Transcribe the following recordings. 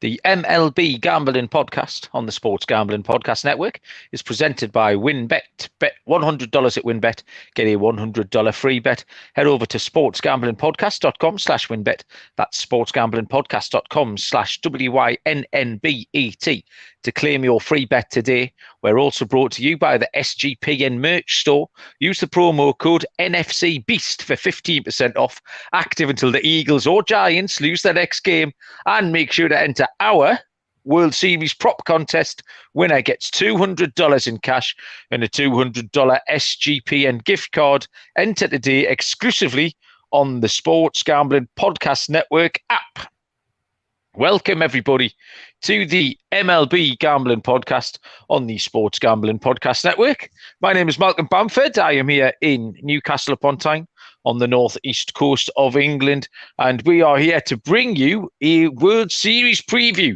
The MLB Gambling Podcast on the Sports Gambling Podcast Network is presented by WinBet. Bet $100 at WinBet. Get a $100 free bet. Head over to sportsgamblingpodcast.com/WinBet. That's sportsgamblingpodcast.com/WYNNBET to claim your free bet today. We're also brought to you by the SGPN merch store. Use the promo code NFCBEAST for 15% off. Active until the Eagles or Giants lose their next game. And make sure to enter our World Series prop contest. Winner gets $200 in cash and a $200 SGPN gift card. Enter today exclusively on the Sports Gambling Podcast Network app. Welcome, everybody, to the MLB Gambling Podcast on the Sports Gambling Podcast Network. My name is Malcolm Bamford. I am here in Newcastle upon Tyne on the northeast coast of England, and we are here to bring you a World Series preview.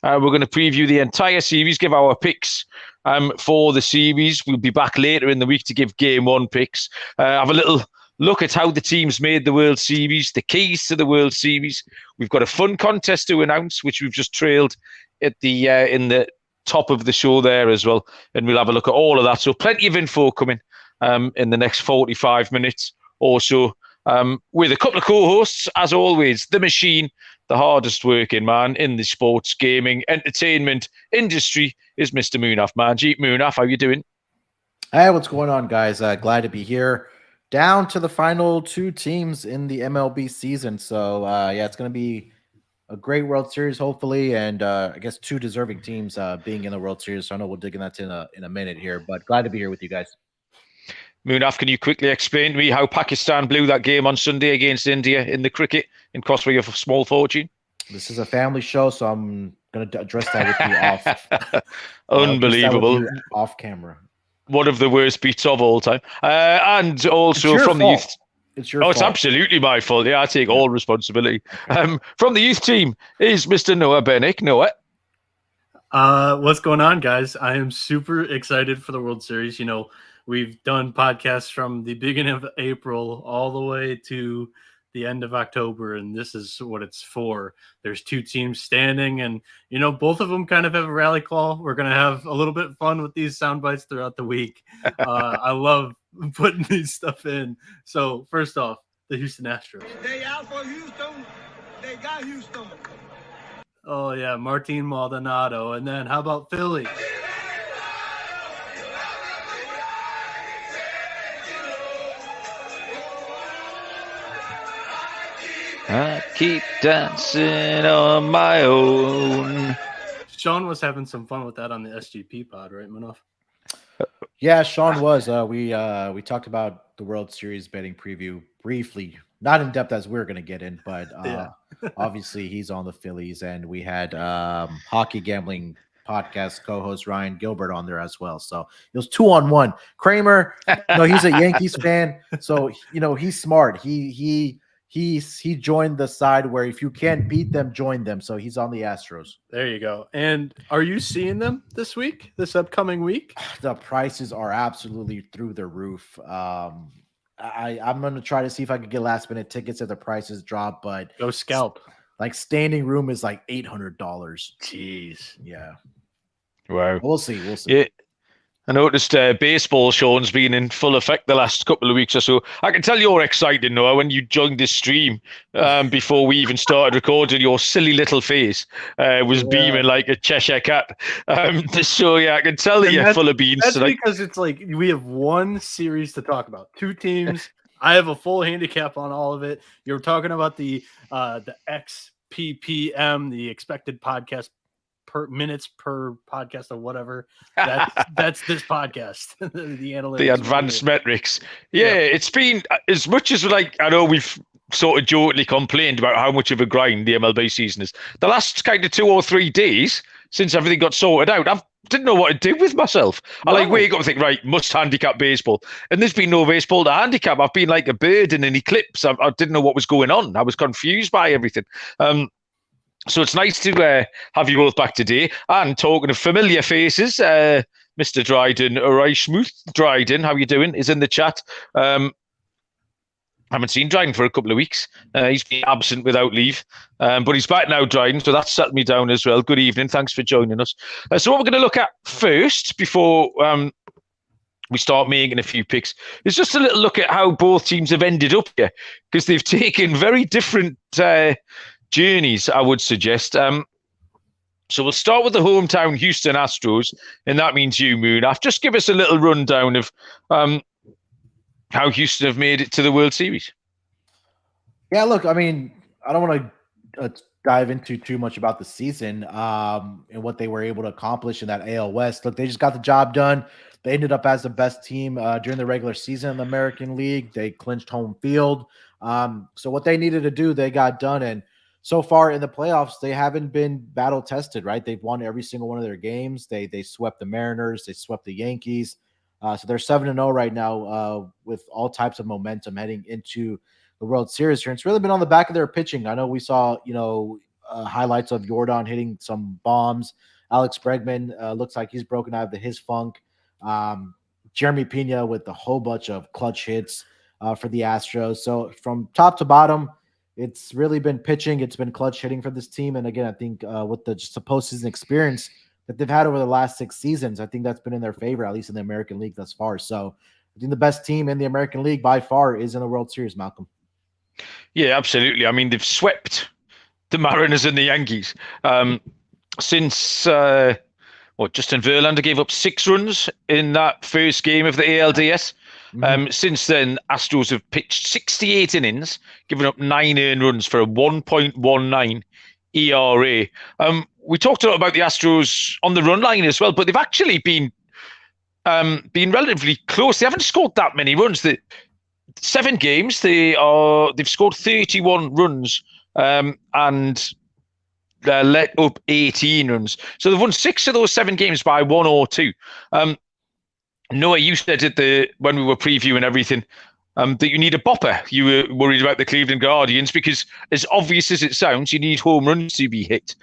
We're going to preview the entire series, give our picks for the series. We'll be back later in the week to give Game 1 picks. Have a little look at how the teams made the World Series, the keys to the World Series. We've got a fun contest to announce, which we've just trailed at the in the top of the show there as well. And we'll have a look at all of that. So plenty of info coming in the next 45 minutes or so. With a couple of co-hosts, as always, the machine, the hardest working man in the sports, gaming, entertainment industry is Mr. Munaf Manjeet. Munaf, how you doing? Hey, what's going on, guys? Glad to be here. Down to the final two teams in the MLB season. So, yeah, it's going to be a great World Series, hopefully, and I guess two deserving teams being in the World Series. So I know we'll dig in that in a minute here, but glad to be here with you guys. Munaf, can you quickly explain to me how Pakistan blew that game on Sunday against India in the cricket and cost me a small fortune? This is a family show, so I'm going to address that with you off. Unbelievable. Off camera. One of the worst beats of all time. And also from the youth. It's your fault. It's absolutely my fault. Yeah, I take all responsibility. Okay. From the youth team is Mr. Noah Bennick. Noah. What's going on, guys? I am super excited for the World Series. You know, we've done podcasts from the beginning of April all the way to the end of October, and this is what it's for. There's two teams standing, and, you know, both of them kind of have a rally call. We're going to have a little bit of fun with these sound bites throughout the week. I love putting these stuff in. So, first off, the Houston Astros. They out for Houston. They got Houston. Oh, yeah, Martin Maldonado. And then how about Philly? I keep dancing on my own. Sean was having some fun with that on the SGP pod, right, Manoff? Yeah, Sean was. We talked about the World Series betting preview briefly, not in depth as we're going to get in, but obviously he's on the Phillies, and we had hockey gambling podcast co-host Ryan Gilbert on there as well. So it was 2-on-1. Kramer, he's a Yankees fan, so he's smart. He joined the side where if you can't beat them, join them. So he's on the Astros. There you go. And are you seeing them this upcoming week? The prices are absolutely through the roof. I'm going to try to see if I can get last minute tickets if the prices drop, but go scalp. Like standing room is like $800. Jeez. Yeah. Wow. We'll see. Yeah. I noticed baseball, Sean's been in full effect the last couple of weeks or so. I can tell you're excited, Noah, when you joined this stream before we even started recording. Your silly little face was beaming like a Cheshire cat. So, yeah, I can tell that you're full of beans that's tonight. Because it's like we have one series to talk about. Two teams. I have a full handicap on all of it. You're talking about the XPPM, the expected podcast minutes per podcast or whatever. That's this podcast. The analytics, the advanced metrics. Yeah, it's been as much as I know we've sort of jokingly complained about how much of a grind the MLB season is. The last kind of 2 or 3 days since everything got sorted out, I didn't know what to do with myself. I wake up and think, right, must handicap baseball. And there's been no baseball to handicap. I've been like a bird in an eclipse. I didn't know what was going on. I was confused by everything. So it's nice to have you both back today. And talking of familiar faces, Mr. Dryden, Reichmuth. Dryden, how you doing? Is in the chat. Haven't seen Dryden for a couple of weeks. He's been absent without leave, but he's back now, Dryden, so that's settled me down as well. Good evening. Thanks for joining us. So what we're going to look at first, before we start making a few picks, is just a little look at how both teams have ended up here, because they've taken very different journeys, I would suggest. So we'll start with the hometown Houston Astros, and that means you, Moonaf. Just give us a little rundown of how Houston have made it to the World Series. Yeah, look, I mean, I don't want to dive into too much about the season and what they were able to accomplish in that AL West. Look, they just got the job done. They ended up as the best team during the regular season in the American League. They clinched home field. So what they needed to do, they got done. And so far in the playoffs, they haven't been battle tested, right? They've won every single one of their games. They swept the Mariners. They swept the Yankees. So they're 7-0 right now with all types of momentum heading into the World Series here. It's really been on the back of their pitching. I know we saw, highlights of Jordan hitting some bombs. Alex Bregman looks like he's broken out of his funk. Jeremy Pena with a whole bunch of clutch hits for the Astros. So from top to bottom, it's really been pitching. It's been clutch hitting for this team. And again, I think with the just the postseason experience that they've had over the last 6 seasons, I think that's been in their favor, at least in the American League thus far. So I think the best team in the American League by far is in the World Series, Malcolm. Yeah, absolutely. I mean, they've swept the Mariners and the Yankees since Justin Verlander gave up 6 runs in that first game of the ALDS. Since then, Astros have pitched 68 innings, giving up 9 earned runs for a 1.19 ERA. We talked a lot about the Astros on the run line as well, but they've actually been relatively close. They haven't scored that many runs. 7 games, they've scored 31 runs and let up 18 runs. So they've won 6 of those 7 games by 1 or 2. Noah, you said when we were previewing everything that you need a bopper. You were worried about the Cleveland Guardians because, as obvious as it sounds, you need home runs to be hit.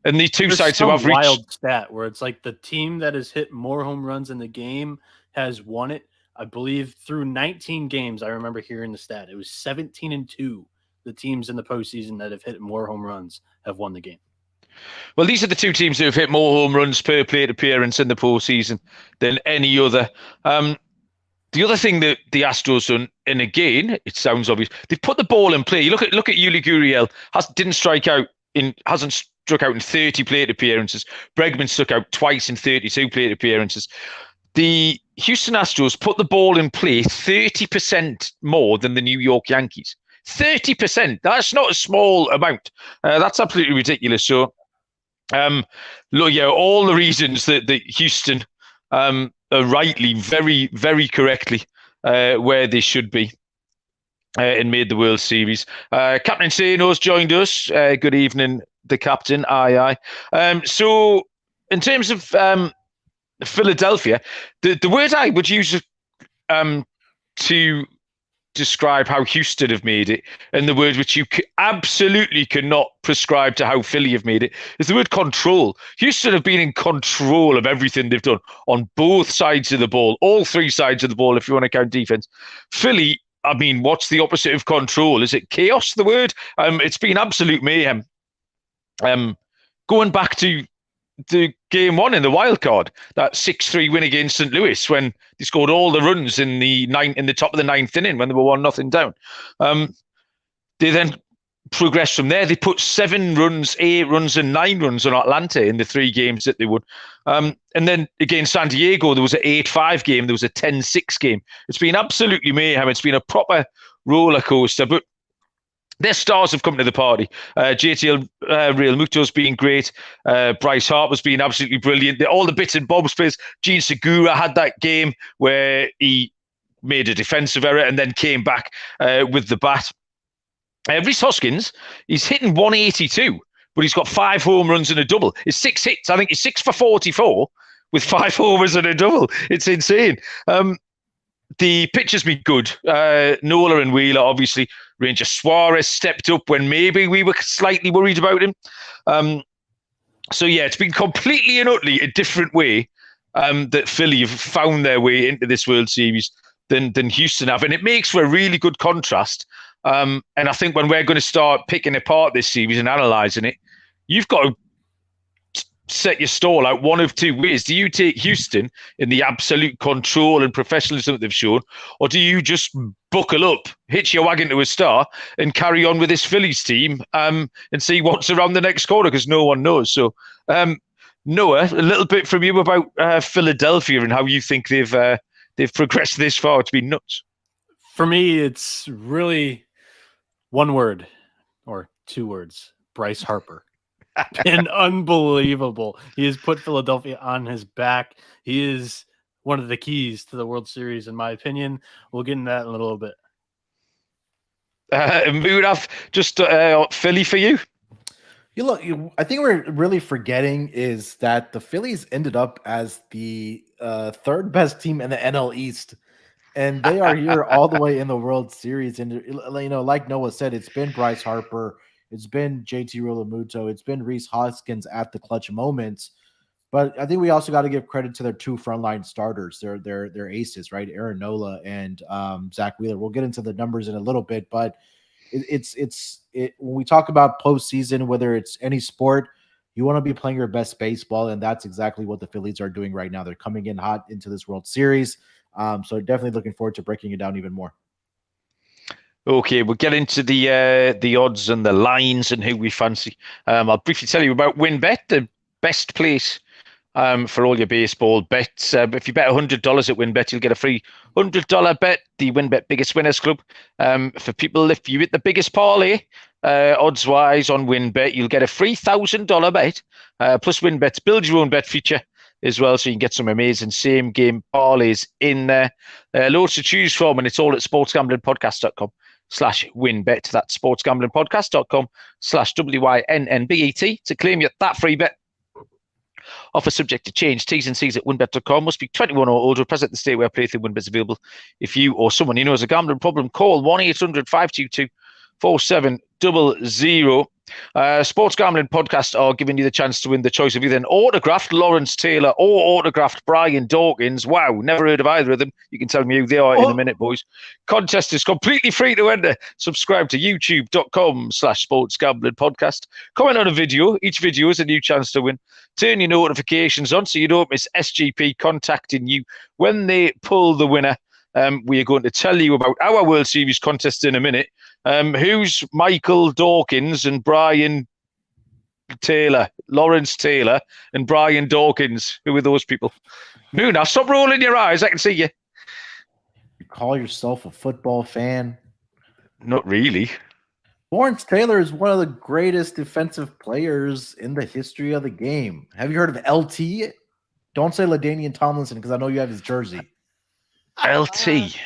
And the two sides who have reached wild stat where it's like the team that has hit more home runs in the game has won it. I believe through 19 games, I remember hearing the stat. It was 17-2. The teams in the postseason that have hit more home runs have won the game. Well, these are the 2 teams who have hit more home runs per plate appearance in the postseason than any other. The other thing that the Astros done, and again, it sounds obvious, they've put the ball in play. You look at Yuli Gurriel, hasn't struck out in 30 plate appearances. Bregman struck out twice in 32 plate appearances. The Houston Astros put the ball in play 30% more than the New York Yankees. 30%. That's not a small amount. That's absolutely ridiculous. So, look, all the reasons that Houston are rightly, very, very correctly where they should be and made the World Series. Captain Sano's joined us. Good evening, the captain. Aye. So, in terms of Philadelphia, the word I would use to describe how Houston have made it, and the word which you absolutely cannot prescribe to how Philly have made it, is the word control. Houston have been in control of everything they've done on both sides of the ball, all 3 sides of the ball, if you want to count defense. Philly, I mean, what's the opposite of control? Is it chaos, the word? It's been absolute mayhem. Going back to the game 1 in the wild card, that 6-3 win against St. Louis when they scored all the runs in the top of the 9th inning when they were 1-0 down. They then progressed from there. They put 7 runs, 8 runs, and 9 runs on Atlanta in the 3 games that they won. And then against San Diego, there was an 8-5 game. There was a 10-6 game. It's been absolutely mayhem. It's been a proper roller coaster, but their stars have come to the party. JT Realmuto's been great. Bryce Harper's been absolutely brilliant. All the bits and bobs players. Gene Segura had that game where he made a defensive error and then came back with the bat. Rhys Hoskins, he's hitting 182, but he's got 5 home runs and a double. His 6 hits, I think he's 6 for 44 with 5 homers and a double. It's insane. The pitchers been good. Nola and Wheeler, obviously. Ranger Suarez stepped up when maybe we were slightly worried about him. So, yeah, it's been completely and utterly a different way that Philly have found their way into this World Series. than Houston have, and it makes for a really good contrast. And I think when we're going to start picking apart this series and analysing it, you've got to set your stall out one of two ways. Do you take Houston in the absolute control and professionalism that they've shown, or do you just buckle up, hitch your wagon to a star, and carry on with this Phillies team and see what's around the next corner, because no one knows. So, Noah, a little bit from you about Philadelphia and how you think they've progressed this far. It's been nuts. For me, it's really one word or two words: Bryce Harper. Been unbelievable. He has put Philadelphia on his back. He is one of the keys to the World Series, in my opinion. We'll get into that in a little bit. Munaf, just Philly for you. I think we're really forgetting is that the Phillies ended up as the third best team in the NL East, and they are here all the way in the World Series. And like Noah said, it's been Bryce Harper. It's been JT Realmuto. It's been Rhys Hoskins at the clutch moments. But I think we also got to give credit to their two frontline starters. Their aces, right? Aaron Nola and Zach Wheeler. We'll get into the numbers in a little bit, but it's when we talk about postseason, whether it's any sport, you want to be playing your best baseball, and that's exactly what the Phillies are doing right now. They're coming in hot into this World Series. So definitely looking forward to breaking it down even more. Okay, we'll get into the odds and the lines and who we fancy. I'll briefly tell you about WinBet, the best place for all your baseball bets. If you bet $100 at WinBet, you'll get a free $100 bet, the WinBet Biggest Winners Club. For people, if you hit the biggest parlay, odds-wise on WinBet, you'll get a free $1,000 bet, plus WinBet's build your own bet feature as well, so you can get some amazing same-game parlays in there. Loads to choose from, and it's all at sportsgamblingpodcast.com/winbet. That's sportsgamblingpodcast.com/WYNNBET to claim that free bet. Offer subject to change. T's and C's at winbet.com. Must be 21 or older. Present the state where playthrough WinBet's available. If you or someone you know has a gambling problem, call 1-800-522-4700. Sports Gambling Podcast are giving you the chance to win the choice of either an autographed Lawrence Taylor or autographed Brian Dawkins. Wow, never heard of either of them. You can tell me who they are in a minute, boys. Contest is completely free to enter. Subscribe to youtube.com/Sports Gambling Podcast. Comment on a video. Each video is a new chance to win. Turn your notifications on so you don't miss SGP contacting you when they pull the winner. We are going to tell you about our World Series contest in a minute. Who's Michael Dawkins and Brian Taylor? Lawrence Taylor and Brian Dawkins. Who are those people? No, now stop rolling your eyes. I can see you. You call yourself a football fan? Not really. Lawrence Taylor is one of the greatest defensive players in the history of the game. Have you heard of LT? Don't say LaDainian Tomlinson because I know you have his jersey. LT. Does he?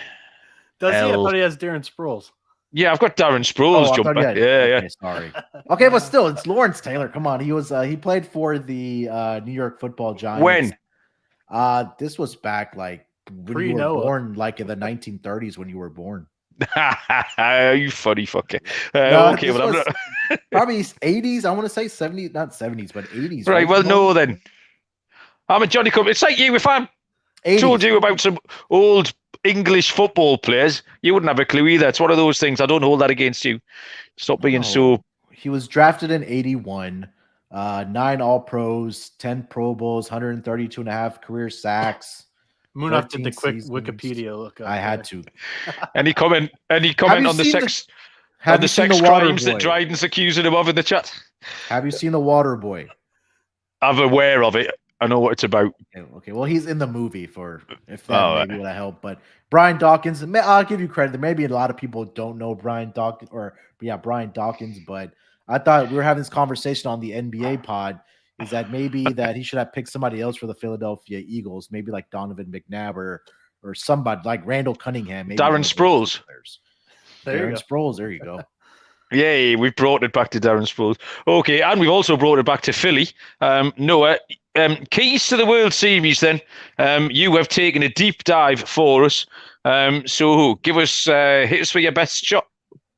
I thought he has Darren Sproles. Yeah, I've got Darren Sproles jumper. Yeah. Sorry. Okay, but still, it's Lawrence Taylor. Come on, he played for the New York Football Giants. When? This was back like when you were born, like in the 1930s when you were born. You funny fucker. Okay, well, I'm not... probably 80s. I want to say 70s, not 70s, but 80s. Right. Well, no, then I'm a Johnny Come. It's like you. If I 80s. Told you about some old English football players, you wouldn't have a clue either. It's one of those things. I don't hold that against you. Stop being so. He was drafted in 81. 9 All-Pros, 10 Pro Bowls, 132.5 career sacks. Munaf did the quick Wikipedia look up. I had to. Any comment on the sex crimes that Dryden's accusing him of in the chat? Have you seen The Water Boy? I'm aware of it. I know what it's about. Okay. Well, he's in the movie if that maybe would help. But Brian Dawkins, I'll give you credit. Maybe a lot of people don't know Brian Dawkins, Brian Dawkins. But I thought we were having this conversation on the NBA pod. Is that maybe that he should have picked somebody else for the Philadelphia Eagles, maybe like Donovan McNabb or somebody like Randall Cunningham, maybe Darren Sproles. Darren Sproles. There you go. Yay, we've brought it back to Darren Sproles. Okay, and we've also brought it back to Philly. Noah, keys to the World Series then. You have taken a deep dive for us. So give us, hit us with your best shot.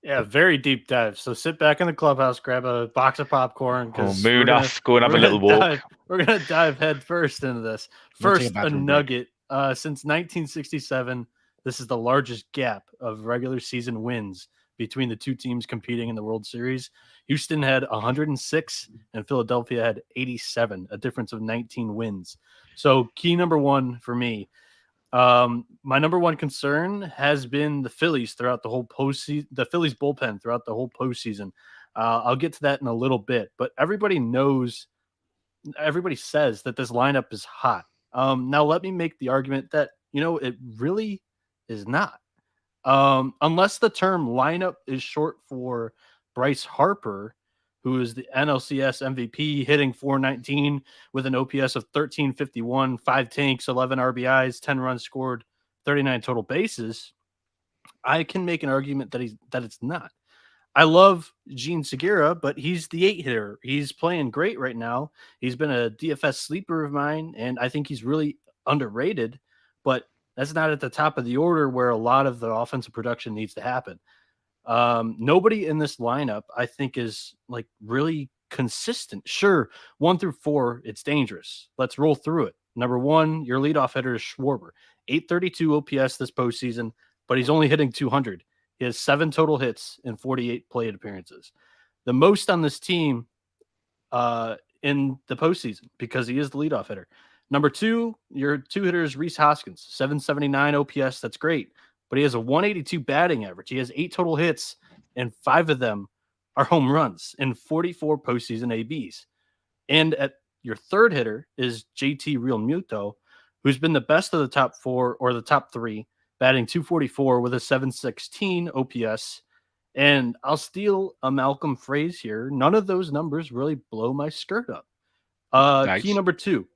Yeah, very deep dive. So sit back in the clubhouse, grab a box of popcorn. Moon off, go and have a little walk. We're going to dive head first into this. First, a nugget. Since 1967, This is the largest gap of regular season wins between the two teams competing in the World Series. Houston had 106 and Philadelphia had 87, a difference of 19 wins. So key number one for me. My number one concern has been the Phillies throughout the whole postseason, the Phillies bullpen throughout the whole postseason. I'll get to that in a little bit, but everybody says that this lineup is hot. Now let me make the argument that, it really is not. Unless the term lineup is short for Bryce Harper, who is the NLCS MVP, hitting .419 with an OPS of 1351, 5 tanks, 11 RBIs, 10 runs scored, 39 total bases, I can make an argument that it's not. I love Gene Segura, but he's the 8 hitter. He's playing great right now. He's been a DFS sleeper of mine, and I think he's really underrated, but that's not at the top of the order where a lot of the offensive production needs to happen. Nobody in this lineup, I think, is like really consistent. Sure, 1 through 4, it's dangerous. Let's roll through it. Number 1, your leadoff hitter is Schwarber, 832 OPS this postseason, but he's only hitting 200. He has 7 total hits and 48 plate appearances. The most on this team in the postseason because he is the leadoff hitter. Number 2, your 2 hitter is Rhys Hoskins, 779 OPS. That's great. But he has a 182 batting average. He has 8 total hits, and 5 of them are home runs in 44 postseason ABs. And at your 3rd hitter is JT Realmuto, who's been the best of the top 4 or the top 3, batting 244 with a 716 OPS. And I'll steal a Malcolm phrase here. None of those numbers really blow my skirt up. Nice. Key number 2.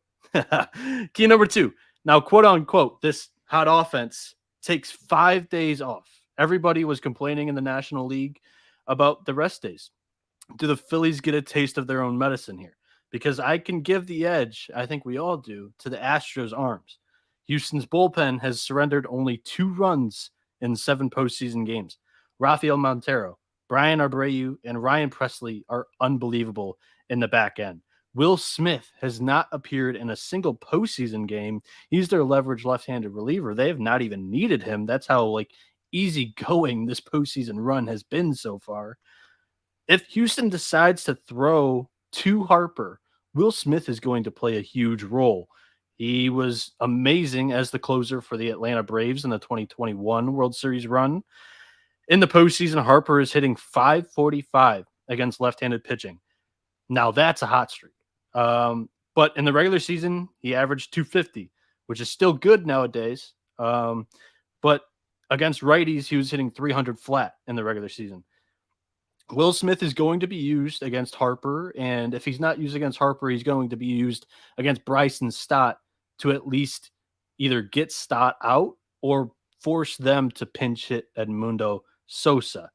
Key number 2. Now, quote unquote, this hot offense takes 5 days off. Everybody was complaining in the National League about the rest days. Do the Phillies get a taste of their own medicine here? Because I can give the edge, I think we all do, to the Astros' arms. Houston's bullpen has surrendered only 2 runs in 7 postseason games. Rafael Montero, Brian Abreu, and Ryan Presley are unbelievable in the back end. Will Smith has not appeared in a single postseason game. He's their leverage left-handed reliever. They have not even needed him. That's how easygoing this postseason run has been so far. If Houston decides to throw to Harper, Will Smith is going to play a huge role. He was amazing as the closer for the Atlanta Braves in the 2021 World Series run. In the postseason, Harper is hitting .545 against left-handed pitching. Now that's a hot streak. But in the regular season, he averaged .250, which is still good nowadays. But against righties, he was hitting .300 flat in the regular season. Will Smith is going to be used against Harper, and if he's not used against Harper, he's going to be used against Bryson Stott to at least either get Stott out or force them to pinch hit Edmundo Sosa.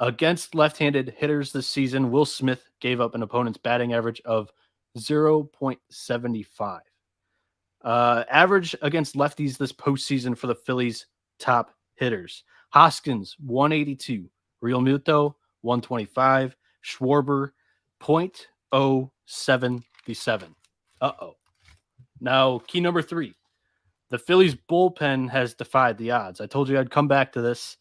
Against left-handed hitters this season, Will Smith gave up an opponent's batting average of 0.75. Average against lefties this postseason for the Phillies' top hitters. Hoskins, 182. Realmuto, 125. Schwarber, .077. Now, key number 3. The Phillies bullpen has defied the odds. I told you I'd come back to this.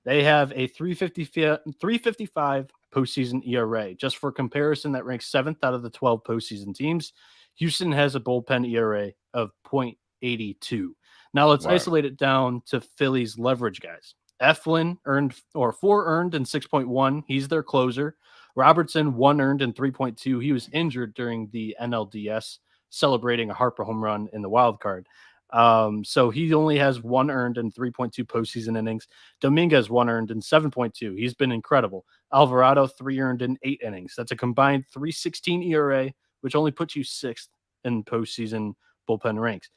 They have a 355 postseason ERA. Just for comparison, that ranks 7th out of the 12 postseason teams. Houston has a bullpen ERA of .82. Now let's isolate it down to Phillies leverage guys. Eflin earned 4 earned and 6.1. He's their closer. Robertson 1 earned and 3.2. He was injured during the NLDS, celebrating a Harper home run in the wild card. So he only has 1 earned and 3.2 postseason innings. Dominguez 1 earned and 7.2. He's been incredible. Alvarado 3 earned in 8 innings. That's a combined 3.16 ERA, which only puts you 6th in postseason bullpen ranks.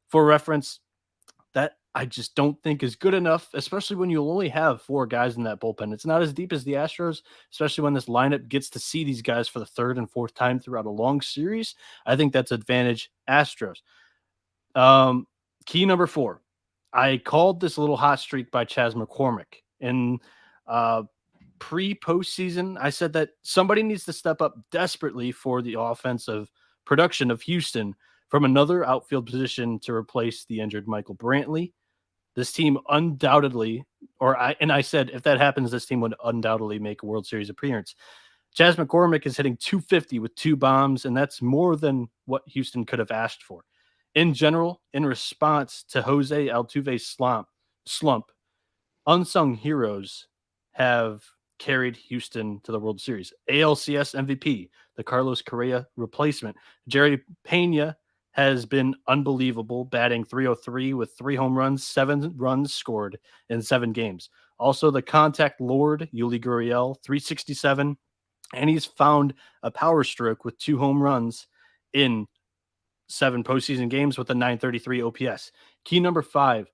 For reference, that I just don't think is good enough, especially when you only have 4 guys in that bullpen. It's not as deep as the Astros, especially when this lineup gets to see these guys for the 3rd and 4th time throughout a long series. I think that's advantage Astros. Key number 4. I called this a little hot streak by Chas McCormick. In pre-postseason, I said that somebody needs to step up desperately for the offensive production of Houston from another outfield position to replace the injured Michael Brantley. This team undoubtedly, I said if that happens, this team would undoubtedly make a World Series appearance. Chas McCormick is hitting 250 with 2 bombs, and that's more than what Houston could have asked for. In general, in response to Jose Altuve's slump, unsung heroes have carried Houston to the World Series. ALCS MVP, the Carlos Correa replacement, Jerry Pena, has been unbelievable, batting .303 with 3 home runs, 7 runs scored in 7 games. Also, the contact lord, Yuli Gurriel, .367, and he's found a power stroke with 2 home runs in 7 postseason games with a .933 OPS. Key number 5,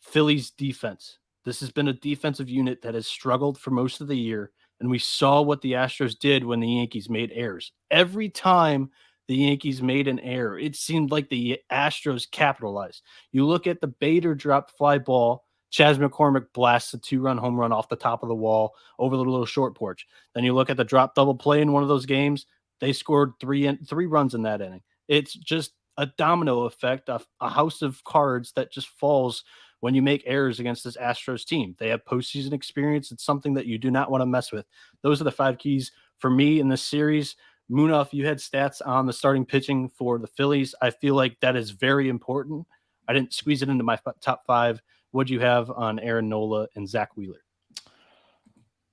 Phillies defense. This has been a defensive unit that has struggled for most of the year, and we saw what the Astros did when the Yankees made errors. Every time the Yankees made an error, it seemed like the Astros capitalized. You look at the Bader drop fly ball, Chas McCormick blasts a 2-run home run off the top of the wall over the little short porch. Then you look at the drop double play in one of those games, they scored 3 runs in that inning. It's just a domino effect, a house of cards that just falls when you make errors against this Astros team. They have postseason experience. It's something that you do not want to mess with. Those are the 5 keys for me in this series. Munaf, you had stats on the starting pitching for the Phillies. I feel like that is very important. I didn't squeeze it into my top 5. What'd you have on Aaron Nola and Zach Wheeler?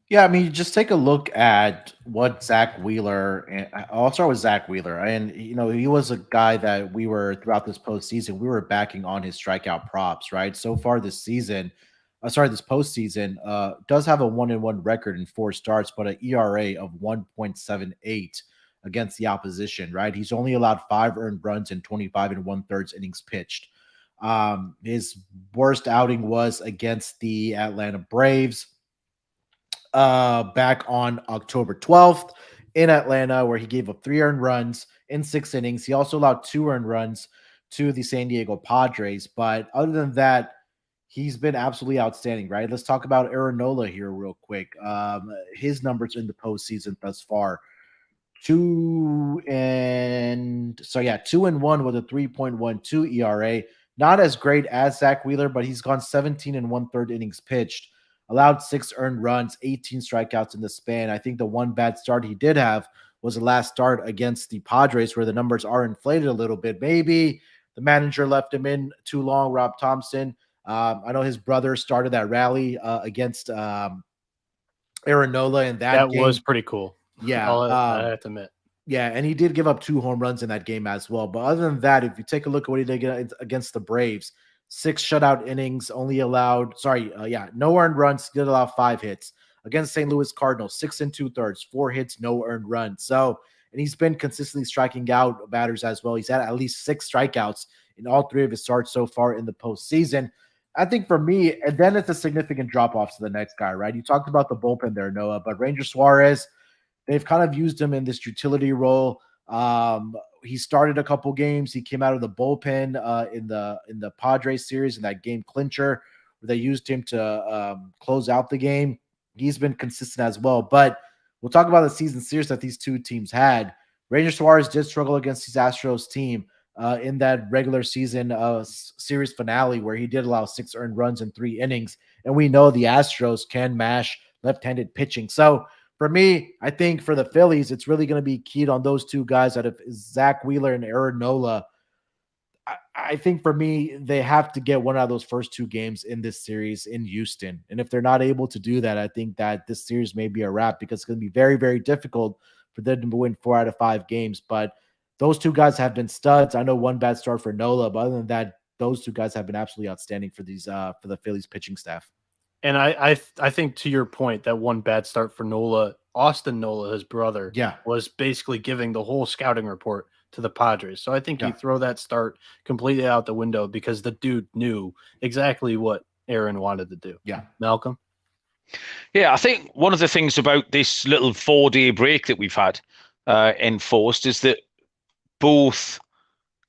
Yeah, I mean, just take a look at what Zach Wheeler, and I'll start with Zach Wheeler. And, he was a guy that we were, throughout this postseason, we were backing on his strikeout props, right? So far this season, this postseason, does have a 1-1 record in 4 starts, but an ERA of 1.78 against the opposition, right? He's only allowed 5 earned runs in 25 1/3 innings pitched. His worst outing was against the Atlanta Braves back on October 12th in Atlanta, where he gave up 3 earned runs in 6 innings. He also allowed 2 earned runs to the San Diego Padres. But other than that, he's been absolutely outstanding, right? Let's talk about Aaron Nola here real quick. His numbers in the postseason thus far. 2-1 with a 3.12 ERA. Not as great as Zach Wheeler, but he's gone 17 1/3 innings pitched, allowed 6 earned runs, 18 strikeouts in the span. I think the one bad start he did have was the last start against the Padres, where the numbers are inflated a little bit. Maybe the manager left him in too long, Rob Thompson. I know his brother started that rally against Aaron Nola in that game. That was pretty cool. Yeah. I have to admit. Yeah, and he did give up 2 home runs in that game as well. But other than that, if you take a look at what he did against the Braves, 6 shutout innings, no earned runs, did allow 5 hits. Against St. Louis Cardinals, 6 2/3, 4 hits, no earned runs. So, and he's been consistently striking out batters as well. He's had at least 6 strikeouts in all 3 of his starts so far in the postseason. I think for me, and then it's a significant drop-off to the next guy, right? You talked about the bullpen there, Noah, but Ranger Suarez, they've kind of used him in this utility role. He started a couple games. He came out of the bullpen in the Padres series in that game clincher, where they used him to close out the game. He's been consistent as well. But we'll talk about the season series that these 2 teams had. Ranger Suarez did struggle against his Astros team in that regular season series finale, where he did allow 6 earned runs in 3 innings. And we know the Astros can mash left-handed pitching. So for me, I think for the Phillies, it's really going to be keyed on those 2 guys out of Zach Wheeler and Aaron Nola. I think for me, they have to get one out of those first 2 games in this series in Houston. And if they're not able to do that, I think that this series may be a wrap, because it's going to be very, very difficult for them to win 4 out of 5 games. But those 2 guys have been studs. I know one bad start for Nola, but other than that, those 2 guys have been absolutely outstanding for the Phillies pitching staff. And I think, to your point, that one bad start for Nola, Austin Nola, his brother, was basically giving the whole scouting report to the Padres. So I think you throw that start completely out the window, because the dude knew exactly what Aaron wanted to do. Yeah. Malcolm? Yeah, I think one of the things about this little 4-day break that we've had enforced is that both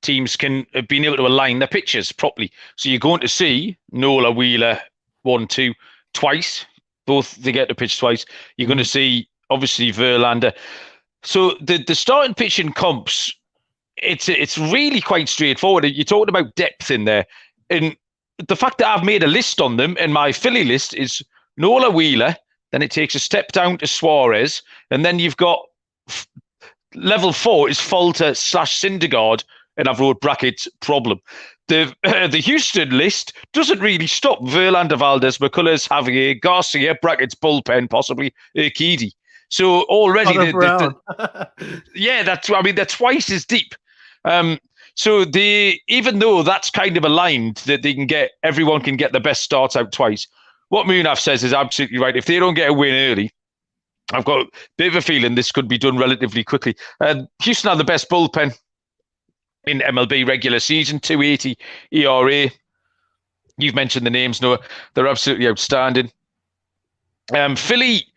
teams have been able to align their pitches properly. So you're going to see Nola, Wheeler, 1-2 twice. Both they get to pitch twice. You're going to see, obviously, Verlander. So the starting pitching comps, it's really quite straightforward. You're talking about depth in there, and the fact that I've made a list on them, and my Philly list is Nola Wheeler, then it takes a step down to Suarez, and then you've got level 4 is Falter / Syndergaard, and I've wrote brackets problem. The Houston list doesn't really stop. Verlander, Valdez, McCullers, Javier, Garcia, brackets bullpen, possibly Urquidy. So already, they're twice as deep. So even though that's kind of aligned that everyone can get the best starts out twice, what Munaf says is absolutely right. If they don't get a win early, I've got a bit of a feeling this could be done relatively quickly. Houston are the best bullpen in MLB regular season, 280 ERA. You've mentioned the names, Noah. They're absolutely outstanding. Philly,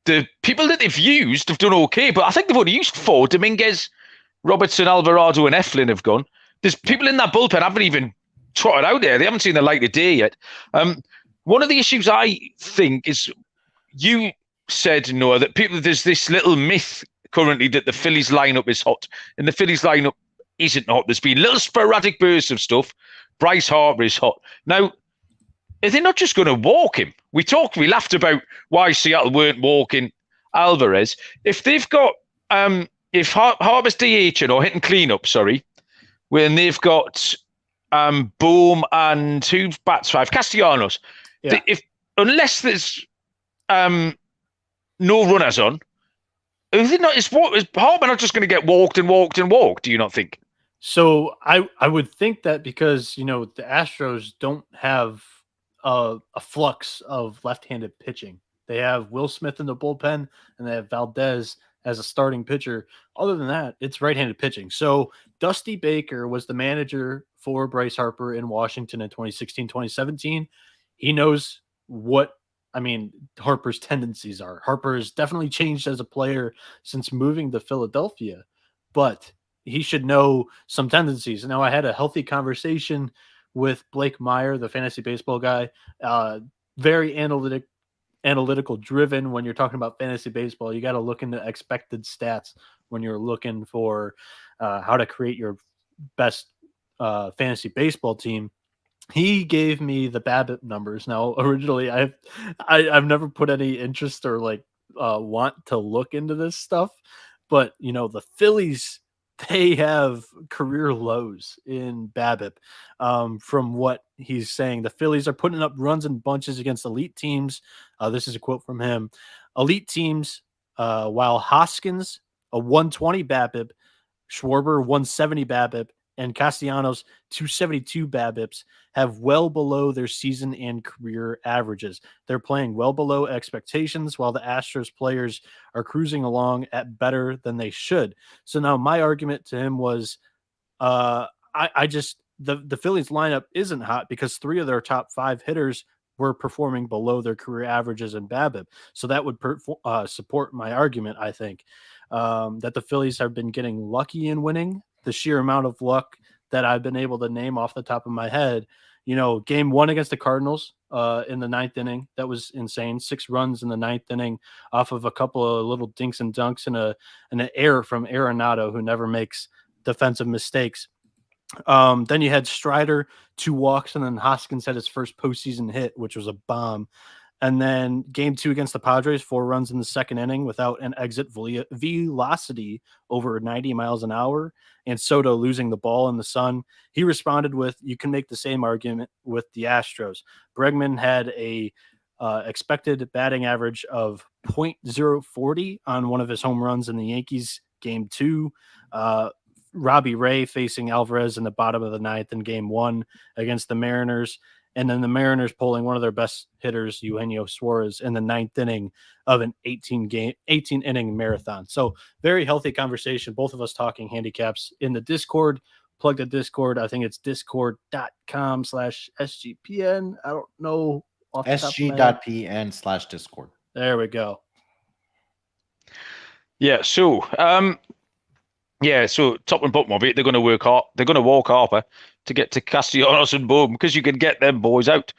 the people that they've used have done okay, but I think they've only used 4. Dominguez, Robertson, Alvarado, and Eflin have gone. There's people in that bullpen haven't even trotted out there. They haven't seen the light of day yet. One of the issues I think is you said, Noah, that there's this little myth currently that the Phillies lineup is hot, and the Phillies lineup isn't hot. There's been little sporadic bursts of stuff. Bryce Harper is hot. Now, are they not just going to walk him? We laughed about why Seattle weren't walking Alvarez. If they've got, if Harper's DHing or hitting cleanup, when they've got Boom and who bats 5? Castellanos. Yeah. Unless there's no runners on, is Harper not just going to get walked and walked and walked? Do you not think? So I would think that because, the Astros don't have a flux of left-handed pitching. They have Will Smith in the bullpen, and they have Valdez as a starting pitcher. Other than that, it's right-handed pitching. So Dusty Baker was the manager for Bryce Harper in Washington in 2016, 2017. He knows what Harper's tendencies are. Harper has definitely changed as a player since moving to Philadelphia, but he should know some tendencies. Now, I had a healthy conversation with Blake Meyer, the fantasy baseball guy, very analytical driven. When you're talking about fantasy baseball, you got to look into expected stats when you're looking for how to create your best fantasy baseball team. He gave me the BABIP numbers. Now, originally, I've never put any interest or want to look into this stuff, but the Phillies, they have career lows in BABIP. From what he's saying, the Phillies are putting up runs in bunches against elite teams. This is a quote from him. Elite teams, while Hoskins, a 120 BABIP, Schwarber, 170 BABIP, and Castellanos, 272 BABIPs, have well below their season and career averages. They're playing well below expectations, while the Astros players are cruising along at better than they should. So now my argument to him was, the Phillies lineup isn't hot because 3 of their top 5 hitters were performing below their career averages in BABIP. So that would support my argument, I think, that the Phillies have been getting lucky in winning. The sheer amount of luck that I've been able to name off the top of my head, game 1 against the Cardinals in the 9th inning, that was insane. 6 runs in the 9th inning off of a couple of little dinks and dunks and an error from Arenado, who never makes defensive mistakes. Then you had Strider, 2 walks, and then Hoskins had his first postseason hit, which was a bomb. And then game 2 against the Padres, 4 runs in the 2nd inning without an exit velocity over 90 miles an hour, and Soto losing the ball in the sun. He responded with, you can make the same argument with the Astros. Bregman had a expected batting average of .040 on one of his home runs in the Yankees game 2. Robbie Ray facing Alvarez in the bottom of the 9th in game 1 against the Mariners. And then the Mariners pulling one of their best hitters, Eugenio Suarez, in the 9th inning of an 18-inning marathon. So very healthy conversation. Both of us talking handicaps in the Discord. Plug the Discord. I think it's discord.com/SGPN. I don't know. SG.PN/Discord. There we go. Yeah. So, top and bottom of it, they're going to work hard. They're going to walk Harper to get to Castellanos and Boom because you can get them boys out,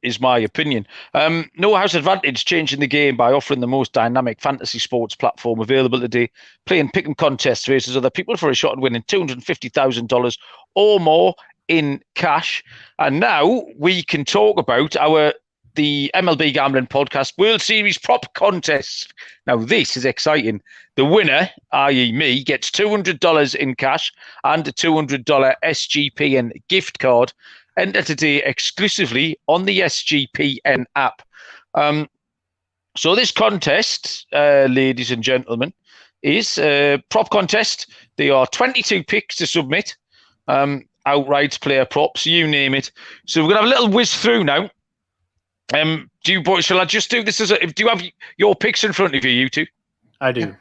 is my opinion. No House Advantage changing the game by offering the most dynamic fantasy sports platform available today, playing pick and contest versus other people for a shot at winning $250,000 or more in cash. And now we can talk about the MLB Gambling Podcast World Series prop contest. Now, this is exciting. The winner, i.e. me, gets $200 in cash and a $200 SGPN gift card. Enter today exclusively on the SGPN app. So this contest, ladies and gentlemen, is a prop contest. There are 22 picks to submit. Outright, player props, you name it. So we're going to have a little whiz through now. Shall I just do this do you have your picks in front of you, you two? I do.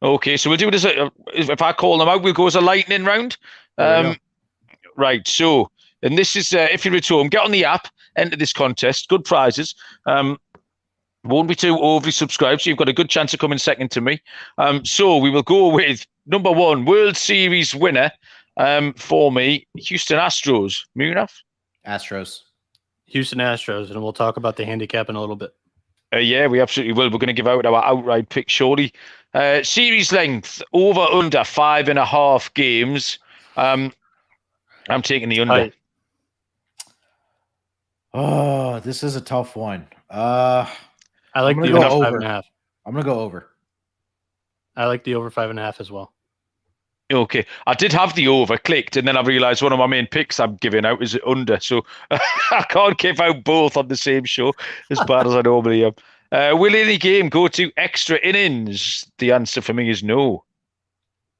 Okay, so we'll do this. If I call them out, we'll go as a lightning round. Right, so, and this is, if you're at home, get on the app, enter this contest, good prizes. Won't be too overly subscribed, so you've got a good chance of coming second to me. So we will go with number one, World Series winner for me, Houston Astros. Munaf? Astros. Houston Astros, and we'll talk about the handicap in a little bit. Yeah, we absolutely will. We're going to give out our outright pick shortly. Series length, over under 5.5 games. I'm taking the under. Right. Oh, this is a tough one. I like I'm the gonna over go 5.5. I'm going to go over. I like the over 5.5 as well. Okay, I did have the over clicked, and then I realised one of my main picks I'm giving out is under, so I can't give out both on the same show, as bad as I normally am. Will any game go to extra innings? The answer for me is no.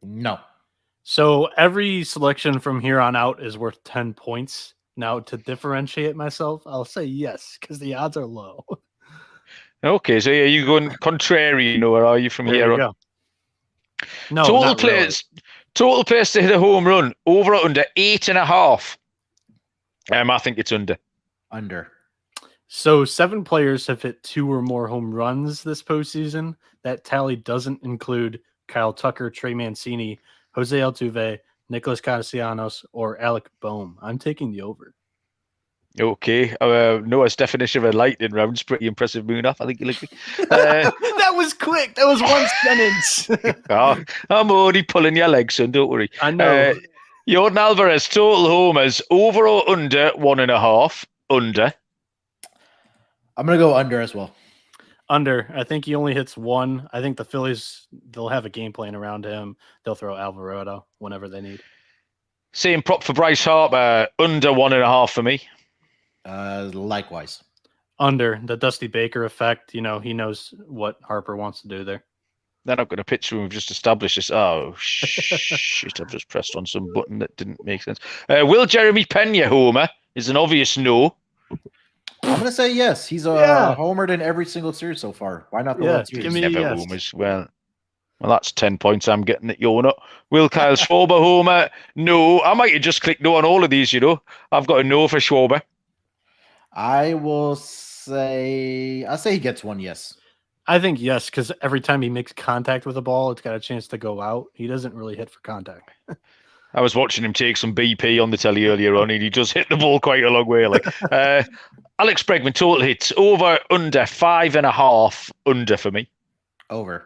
No. So every selection from here on out is worth 10 points. Now, to differentiate myself, I'll say yes, because the odds are low. Okay, so are you going contrary, or are you from There here you on? go. No, Total not really. players. Total players to hit a home run, over or under 8.5. I think it's under. Under. So 7 players have hit 2 or more home runs this postseason. That tally doesn't include Kyle Tucker, Trey Mancini, Jose Altuve, Nicholas Castellanos, or Alec Boehm. I'm taking the over. Okay. Noah's definition of a lightning round is pretty impressive, Munaf. I think you look. That was quick. That was one sentence. Oh, I'm already pulling your legs, son. Don't worry. I know. Jordan Alvarez, total homers, over or under 1.5? Under. I'm going to go under as well. Under. I think he only hits 1. I think the Phillies, they'll have a game plan around him. They'll throw Alvarado whenever they need. Same prop for Bryce Harper, under 1.5 for me. Likewise. Under. The Dusty Baker effect. You know, he knows what Harper wants to do there. Then I'm going to pitch him. We've just established this. Oh, shit. I've just pressed on some button that didn't make sense. Will Jeremy Pena homer? Is an obvious no. I'm going to say yes. He's homered in every single series so far. Why not the World Series? give me Never yes. homers. Well, that's 10 points I'm getting at your nut. Will Kyle Schwarber homer? No. I might have just clicked no on all of these, I've got a no for Schwarber. I will say, I'll say he gets one, yes. I think yes, because every time he makes contact with a ball, it's got a chance to go out. He doesn't really hit for contact. I was watching him take some BP on the telly earlier on, and he does hit the ball quite a long way. Alex Bregman, total hits, over, under 5.5, under for me. Over.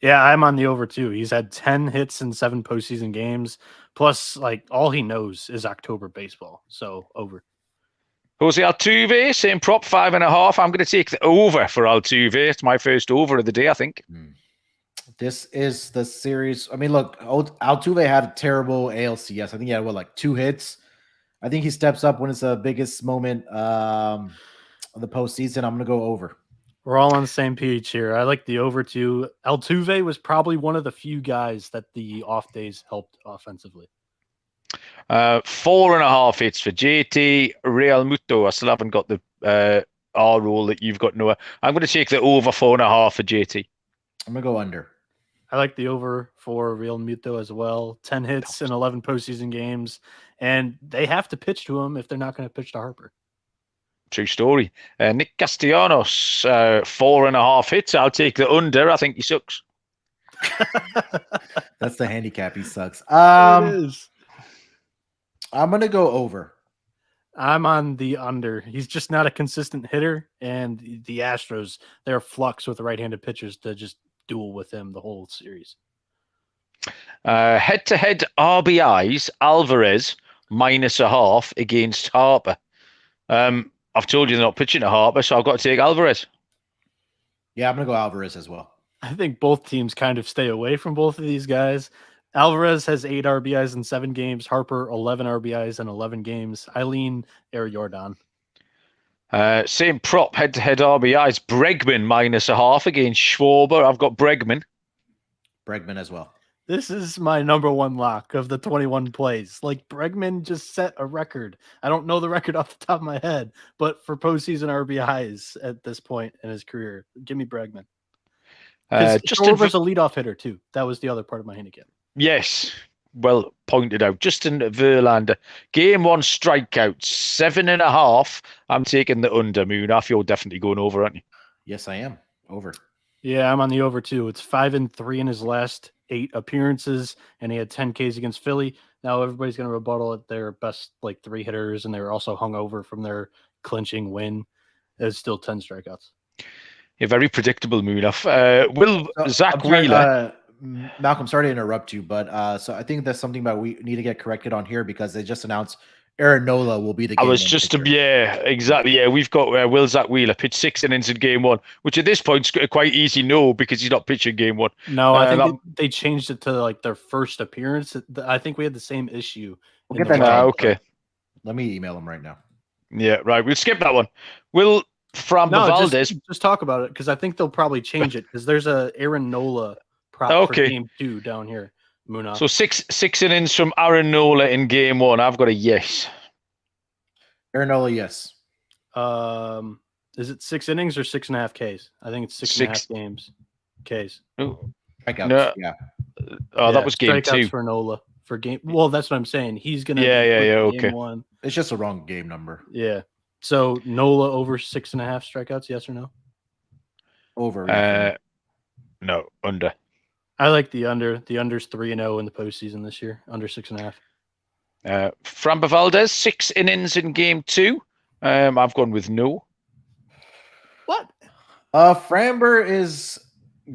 Yeah, I'm on the over too. He's had 10 hits in 7 postseason games. Plus, all he knows is October baseball. So over. Jose Altuve, same prop, 5.5. I'm going to take the over for Altuve. It's my first over of the day, I think. This is the series. I mean, look, Altuve had a terrible ALCS. I think he had, 2 hits? I think he steps up when it's the biggest moment of the postseason. I'm going to go over. We're all on the same page here. I like the over too. Altuve was probably one of the few guys that the off days helped offensively. 4.5 hits for JT Real Muto. I still haven't got the R roll that you've got, Noah. I'm going to take the over 4.5 for JT. I'm going to go under. I like the over for Real Muto as well. 10 hits in 11 postseason games. And they have to pitch to him if they're not going to pitch to Harper. True story. Nick Castellanos, 4.5 hits. I'll take the under. I think he sucks. That's the handicap. He sucks. It is. I'm going to go over. I'm on the under. He's just not a consistent hitter. And the Astros, they're flux with the right-handed pitchers to just duel with him the whole series. Head-to-head RBIs, Alvarez, -0.5 against Harper. I've told you they're not pitching to Harper, so I've got to take Alvarez. Yeah, I'm going to go Alvarez as well. I think both teams kind of stay away from both of these guys. Alvarez has 8 RBIs in 7 games. Harper, 11 RBIs in 11 games. I lean Air Jordan. Same prop, head-to-head RBIs. Bregman -0.5 against Schwarber. I've got Bregman. Bregman as well. This is my number one lock of the 21 plays. Like, Bregman just set a record. I don't know the record off the top of my head, but for postseason RBIs at this point in his career, give me Bregman. Schwarber's a leadoff hitter too. That was the other part of my handicap. Yes, well pointed out. Justin Verlander, game 1 strikeouts, 7.5. I'm taking the under. Munaf, you're definitely going over, aren't you? Yes, I am. Over. Yeah, I'm on the over too. It's 5-3 in his last 8 appearances, and he had 10 Ks against Philly. Now everybody's going to rebuttal at their best 3 hitters, and they were also hungover from their clinching win. It's still 10 strikeouts. You're very predictable, Munaf. Zach Wheeler. Malcolm, sorry to interrupt you, but so I think that's something that we need to get corrected on here because they just announced Aaron Nola will be the game. Exactly. Yeah, we've got Zach Wheeler pitched 6 innings in game 1, which at this point is quite easy no because he's not pitching game 1. No, I think they changed it to their first appearance. I think we had the same issue. We'll get that. Okay. Let me email him right now. Yeah, right. We'll skip that one. Valdez. Just talk about it because I think they'll probably change it because there's a Aaron Nola prop for game 2 down here. Muna. So six innings from Aaron Nola in game 1. I've got a yes. Aaron Nola, yes. Is it 6 innings or 6.5 Ks? I think it's 6.5 games. Ks. Strikeouts. No. Yeah. Oh, that was game 2 for Nola for game. Well, that's what I'm saying. He's gonna. Okay. Game 1. It's just a wrong game number. Yeah. So Nola over 6.5 strikeouts, yes or no? Over. No, under. I like the under. The under's 3-0 in the postseason this year. Under 6.5. Framber Valdez, 6 innings in game 2. I've gone with no. What? Framber is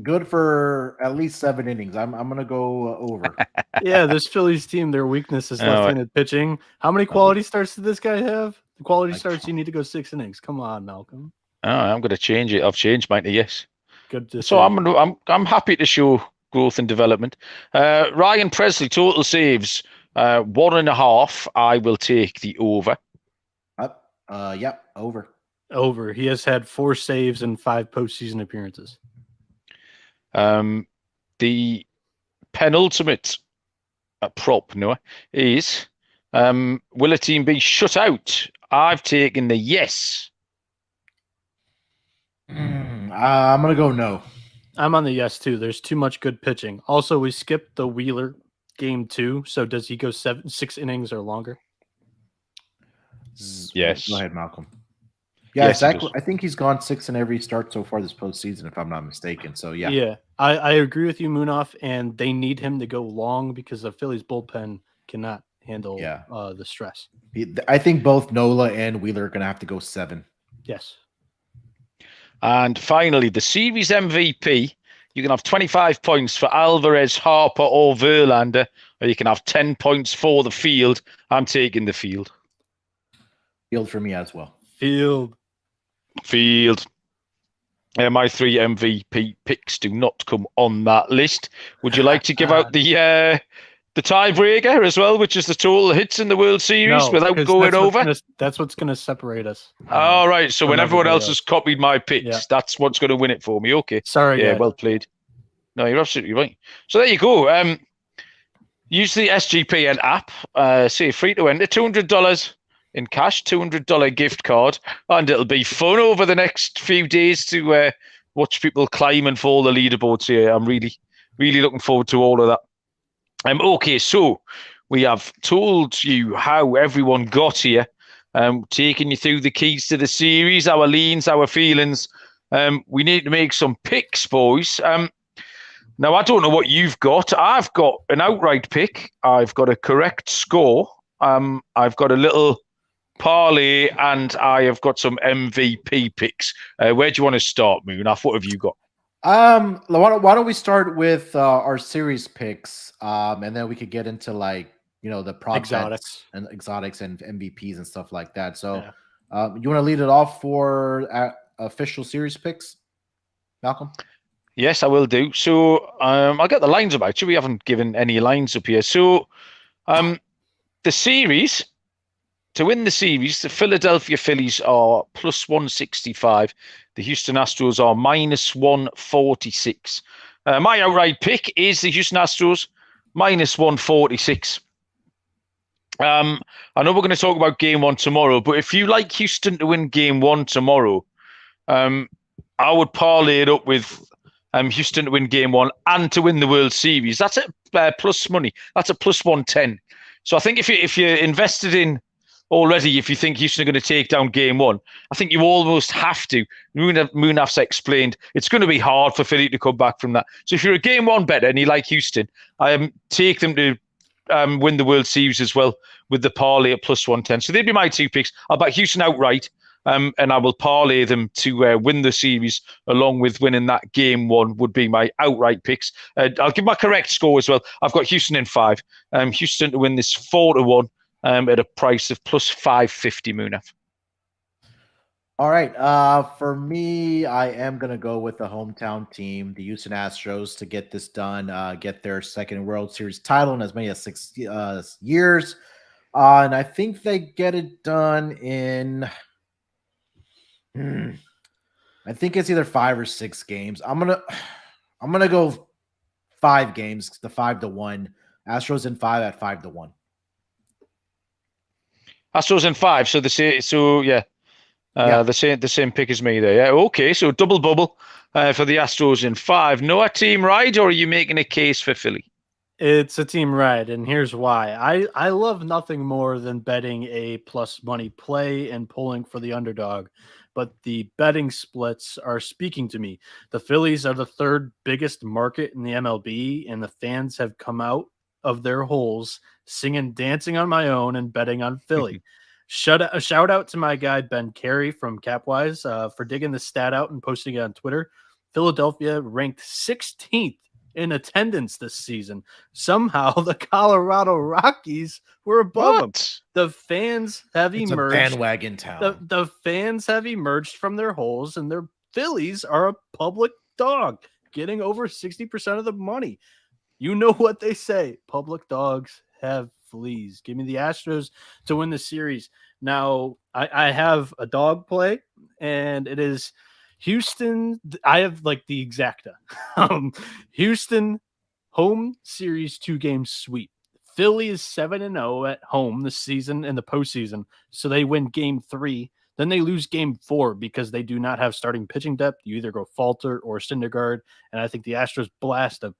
good for at least 7 innings. I'm gonna go over. Yeah, this Phillies team, their weakness is left-handed pitching. How many quality starts did this guy have? The quality starts, you need to go 6 innings. Come on, Malcolm. Oh, I'm going to change it. I've changed mine to yes. Good. So I'm happy to show growth and development. Ryan Presley, total saves 1.5. I will take the over. Yep, over. Over. He has had 4 saves and 5 postseason appearances. The penultimate prop, Noah, is will a team be shut out? I've taken the yes. I'm gonna go no. I'm on the yes too. There's too much good pitching. Also, we skipped the Wheeler game 2. So does he go 6 innings or longer? Yes. Go ahead, Malcolm. Yeah, yes, exactly. I think he's gone 6 in every start so far this postseason, if I'm not mistaken. So yeah. Yeah, I agree with you, Munaf, and they need him to go long because the Phillies bullpen cannot handle the stress. I think both Nola and Wheeler are gonna have to go 7. Yes. And finally, the series MVP. You can have 25 points for Alvarez, Harper, or Verlander, or you can have 10 points for the field. I'm taking the field. Field for me as well. Field. My 3 MVP picks do not come on that list. Would you like to give out the tiebreaker as well, which is the total hits in the World Series without going over? That's what's going to seperate us. All right. So when everyone else has copied my picks, that's what's going to win it for me. Okay. Sorry. Yeah, well played. No, you're absolutely right. So there you go. Use the SGPN app. Say free to enter $200 in cash, $200 gift card, and it'll be fun over the next few days to watch people climb and fall the leaderboards here. I'm really, really looking forward to all of that. Okay, so we have told you how everyone got here, taking you through the keys to the series, our leans, our feelings. We need to make some picks, boys. Now, I don't know what you've got. I've got an outright pick. I've got a correct score. I've got a little parlay, and I have got some MVP picks. Where do you want to start, Munaf? What have you got? Why don't we start with our series picks, and then we could get into the prop Exotics. bets and exotics and MVPs and stuff like that. So, Yeah. you want to lead it off for official series picks, Malcolm? Yes, I will do. So I'll get the lines up. Actually, we haven't given any lines up here. So the series, to win the series, the Philadelphia Phillies are plus 165. The Houston Astros are minus 146. My outright pick is the Houston Astros minus 146. I know we're going to talk about game one tomorrow, but if you like Houston to win game one tomorrow, I would parlay it up with Houston to win game one and to win the World Series. That's at plus money. That's a plus 110. So I think if you're invested in already, if you think Houston are going to take down game one, I think you almost have to. Munaf's explained it's going to be hard for Philly to come back from that. So if you're a game one better and you like Houston, take them to win the World Series as well with the parlay at plus 110. So they'd be my two picks. I'll back Houston outright. And I will parlay them to win the series along with winning that game one would be my outright picks. I'll give my correct score as well. I've got Houston in 5. Houston to win this 4-1 at a price of plus 550, Munaf. All right. For me, I am going to go with the hometown team, the Houston Astros, to get this done, get their second World Series title in as many as 6 years. And I think they get it done in... I think it's either 5 or 6 games. I'm gonna go 5 games, the 5-1. Astros in 5 at 5-1. Astros in 5. So the same pick as me there. Yeah. Okay. So double bubble for the Astros in 5. No, a team ride, or are you making a case for Philly? It's a team ride, and here's why. I love nothing more than betting a plus money play and pulling for the underdog. But the betting splits are speaking to me. The Phillies are the 3rd biggest market in the MLB, and the fans have come out of their holes singing Dancing on My Own and betting on Philly. A shout out to my guy, Ben Carey from Capwise, for digging the stat out and posting it on Twitter. Philadelphia ranked 16th in attendance this season. Somehow the Colorado Rockies were above them. The fans have emerged. It's a bandwagon town. The fans have emerged from their holes, and their Phillies are a public dog, getting over 60% of the money. You know what they say. Public dogs have fleas. Give me the Astros to win the series. Now, I have a dog play, and it is Houston. I have like the exacta. Houston home series 2-game sweep. Philly is 7-0 at home this season in the postseason. So they win game 3. Then they lose game 4 because they do not have starting pitching depth. You either go Falter or Syndergaard. And I think the Astros blast them.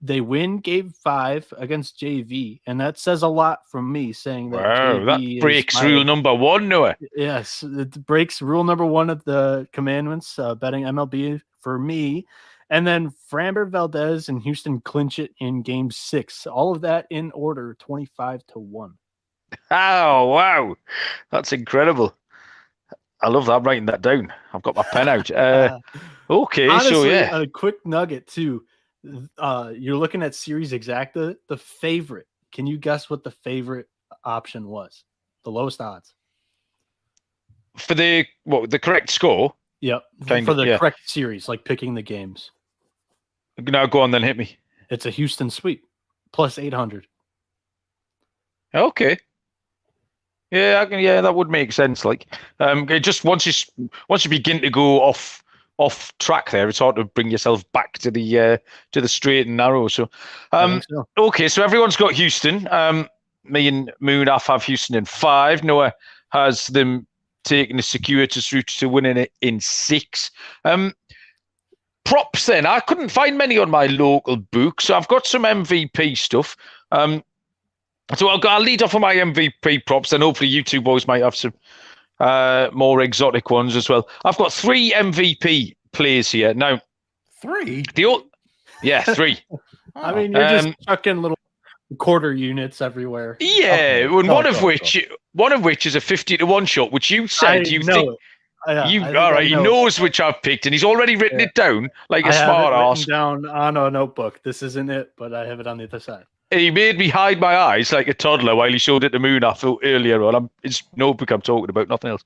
They win game 5 against JV. And that says a lot from me saying that. Wow, that breaks rule number 1, Noah. Yes, it breaks rule number 1 of the commandments, betting MLB for me. And then Framber Valdez and Houston clinch it in game 6. All of that in order, 25-1. Oh, wow. That's incredible. I love that. I'm writing that down. I've got my pen out. Okay, honestly, so yeah. A quick nugget too. You're looking at Series Exacta. The favorite. Can you guess what the favorite option was? The lowest odds. For the correct score? Yep. For the correct series, like picking the games. Now go on then, hit me. It's a Houston sweep, plus 800. Okay. Yeah, that would make sense. Like, it just once you begin to go off track there, it's hard to bring yourself back to the straight and narrow. So, okay, so everyone's got Houston. Me and Moonaf have Houston in 5. Noah has them taking the circuitous route to winning it in 6. Props then. I couldn't find many on my local book, so I've got some MVP stuff. So I'll lead off on my MVP props, and hopefully you two boys might have some more exotic ones as well. I've got 3 MVP plays here. Now, 3? 3. I mean, you're just chucking little quarter units everywhere. Yeah, and one of which is a 50-1 shot, which you said you think. He knows which I've picked, and he's already written it down like a smart ass. Down on a notebook. This isn't it, but I have it on the other side. he made me hide my eyes like a toddler while he showed it to Munaf earlier on. It's notebook I'm talking about, nothing else.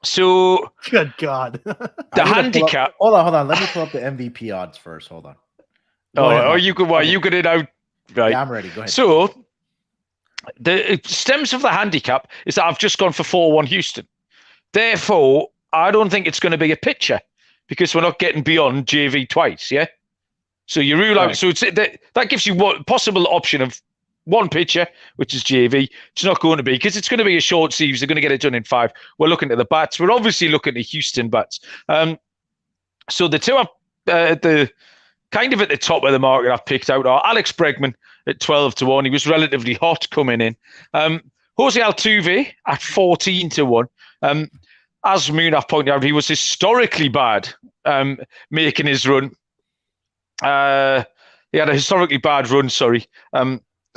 So Good God. the handicap. Hold on. Let me pull up the MVP odds first. Hold on. You could. Why you could it out? Right. Yeah, I'm ready. Go ahead. So the stems of the handicap is that I've just gone for 4-1 Houston. Therefore, I don't think it's going to be a pitcher because we're not getting beyond JV twice. Yeah. So you rule out. So that gives you one possible option of one pitcher, which is JV. It's not going to be because it's going to be a short series. They're going to get it done in 5. We're looking at the bats. We're obviously looking at Houston bats. So the two the kind of at the top of the market I've picked out are Alex Bregman at 12-1. He was relatively hot coming in. Jose Altuve at 14-1. As Munaf pointed out, he was historically bad making his run. He had a historically bad run,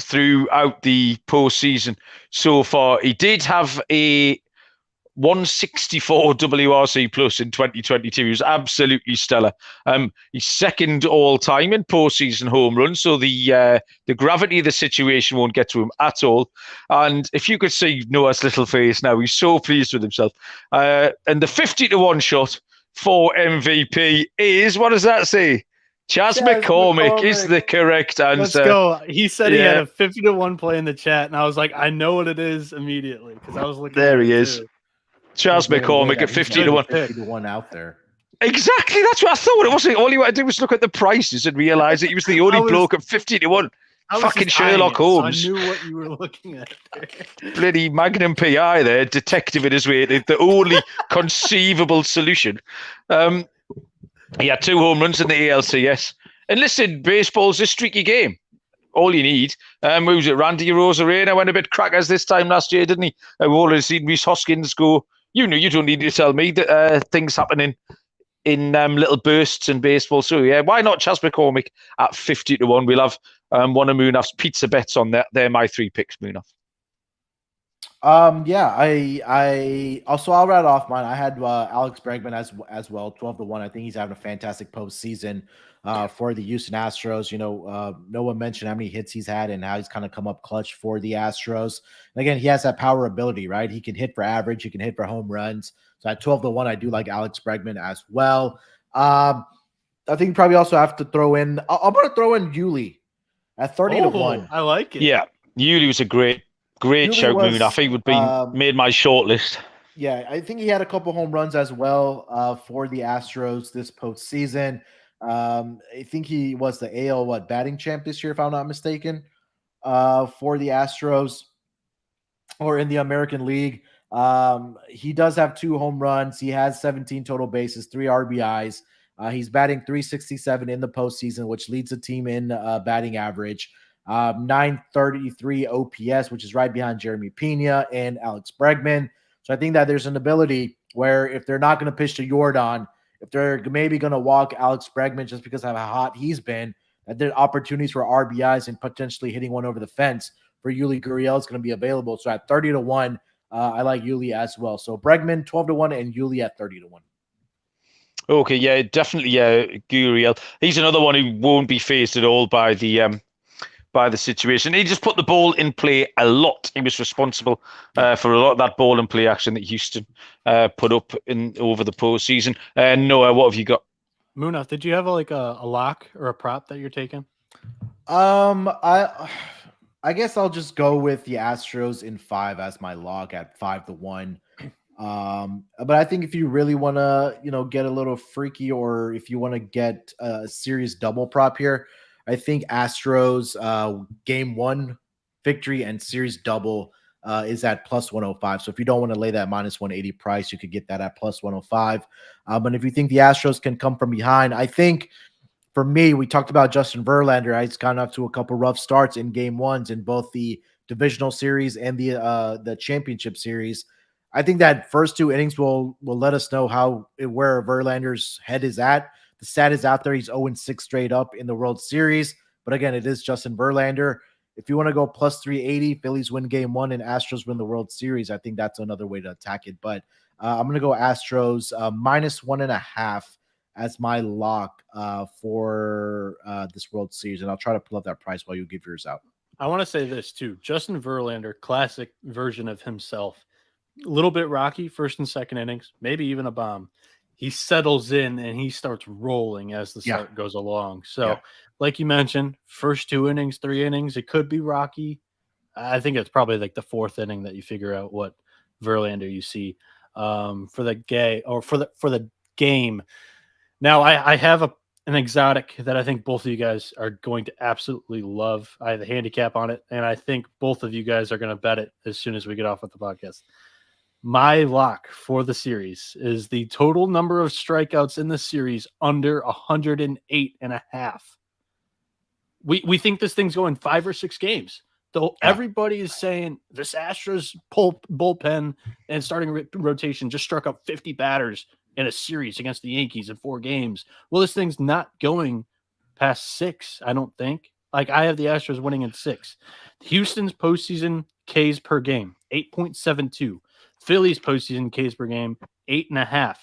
throughout the postseason so far. He did have a 164 WRC plus in 2022. He was absolutely stellar. He's second all time in postseason home runs, so the gravity of the situation won't get to him at all. And if you could see Noah's little face now, he's so pleased with himself. And the 50-1 shot for MVP is, what does that say? Chas McCormick is the correct answer. Let's go. He said he had a 50-1 play in the chat, and I was like, I know what it is immediately because I was looking. There he is. Too. Chas McCormick at 50-1. 50-1 out there. Exactly. That's what I thought. It wasn't. All you had to do was look at the prices and realize that he was the only bloke at 50-1. Fucking Sherlock Holmes. So I knew what you were looking at. Bloody Magnum PI there, detective in his way. The only conceivable solution. He had 2 home runs in the ALCS. And listen, baseball's a streaky game. All you need. Who was it? Randy Rosarena went a bit crackers this time last year, didn't he? We've already seen Rhys Hoskins go. You don't need to tell me that things happening in little bursts in baseball. So, yeah, why not Chas McCormick at 50-1? We'll have one of Munaf's pizza bets on that. They're my 3 picks, Munaf. I also I'll round off mine. I had Alex Bregman as well, 12-1. I think he's having a fantastic postseason for the Houston Astros. Noah mentioned how many hits he's had and how he's kind of come up clutch for the Astros. And again, he has that power ability, right? He can hit for average, he can hit for home runs. So at 12-1, I do like Alex Bregman as well. I think you probably also have to throw in. I'm going to throw in Yuli at 30-1. I like it. Yeah, Yuli was a great shout, Moon. I think he would be made my shortlist. Yeah, I think he had a couple home runs as well for the Astros this postseason. I think he was the AL batting champ this year, if I'm not mistaken, for the Astros or in the American League. He does have 2 home runs. He has 17 total bases, 3 RBIs. He's batting .367 in the postseason, which leads the team in batting average. 933 OPS, which is right behind Jeremy Pena and Alex Bregman. So I think that there's an ability where if they're not going to pitch to Yordan, if they're maybe going to walk Alex Bregman just because of how hot he's been, that there are opportunities for RBIs and potentially hitting one over the fence for Yuli Gurriel is going to be available. So at 30-1, I like Yuli as well. So Bregman 12-1 and Yuli at 30-1. Okay, yeah, definitely, yeah, Gurriel. He's another one who won't be phased at all by the situation. He just put the ball in play a lot. He was responsible for a lot of that ball in play action that Houston put up over the postseason. Noah, what have you got? Munaf, did you have a lock or a prop that you're taking? I guess I'll just go with the Astros in 5 as my lock at 5-1. But I think if you really want to, get a little freaky, or if you want to get a serious double prop here, I think Astros game 1 victory and series double is at plus 105. So if you don't want to lay that minus 180 price, you could get that at plus 105. But if you think the Astros can come from behind, I think for me, we talked about Justin Verlander. He's gotten off to a couple rough starts in game 1s in both the divisional series and the championship series. I think that first 2 innings will let us know where Verlander's head is at. The stat is out there. He's 0-6 straight up in the World Series. But again, it is Justin Verlander. If you want to go plus 380, Phillies win game 1 and Astros win the World Series, I think that's another way to attack it. But I'm going to go Astros minus 1.5 as my lock for this World Series, and I'll try to pull up that price while you give yours out. I want to say this too. Justin Verlander, classic version of himself. A little bit rocky, first and second innings, maybe even a bomb. He settles in and he starts rolling as the start goes along. So, like you mentioned, first 2 innings, 3 innings, it could be rocky. I think it's probably like the 4th inning that you figure out what Verlander you see for the game. Now, I have an exotic that I think both of you guys are going to absolutely love. I have a handicap on it, and I think both of you guys are going to bet it as soon as we get off with the podcast. My lock for the series is the total number of strikeouts in the series under 108.5. We think this thing's going 5 or 6 games. Though everybody is saying this Astros bullpen and starting rotation just struck up 50 batters in a series against the Yankees in 4 games. Well, this thing's not going past 6, I don't think. Like, I have the Astros winning in 6. Houston's postseason Ks per game, 8.72. Phillies postseason Ks per game, 8.5.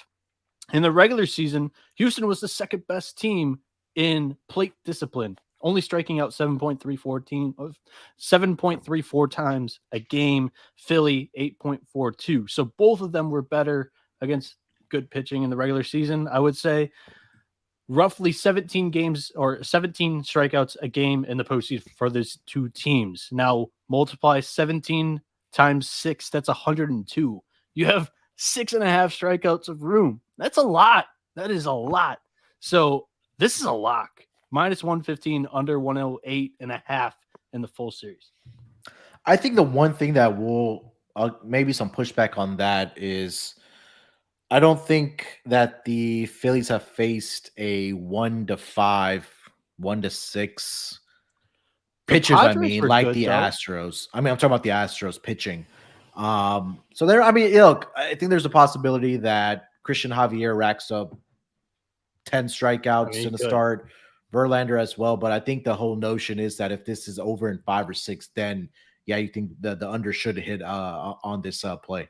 In the regular season, Houston was the second best team in plate discipline, only striking out 7.34 times a game. Philly, 8.42. So both of them were better against good pitching in the regular season. I would say roughly 17 games or 17 strikeouts a game in the postseason for these 2 teams. Now multiply 17 times 6, that's 102. You have 6.5 strikeouts of room. That's a lot. That is a lot. So this is a lock. Minus 115, under 108.5 in the full series. I think the one thing that will maybe some pushback on that is I don't think that the Phillies have faced a 1-5, 1-6 pitchers. I mean, like good, the Astros. I mean, I'm talking about the Astros pitching. So there, I mean, look, I think there's a possibility that Christian Javier racks up 10 strikeouts in the start, Verlander as well. But I think the whole notion is that if this is over in 5 or 6, then you think the under should hit on this play.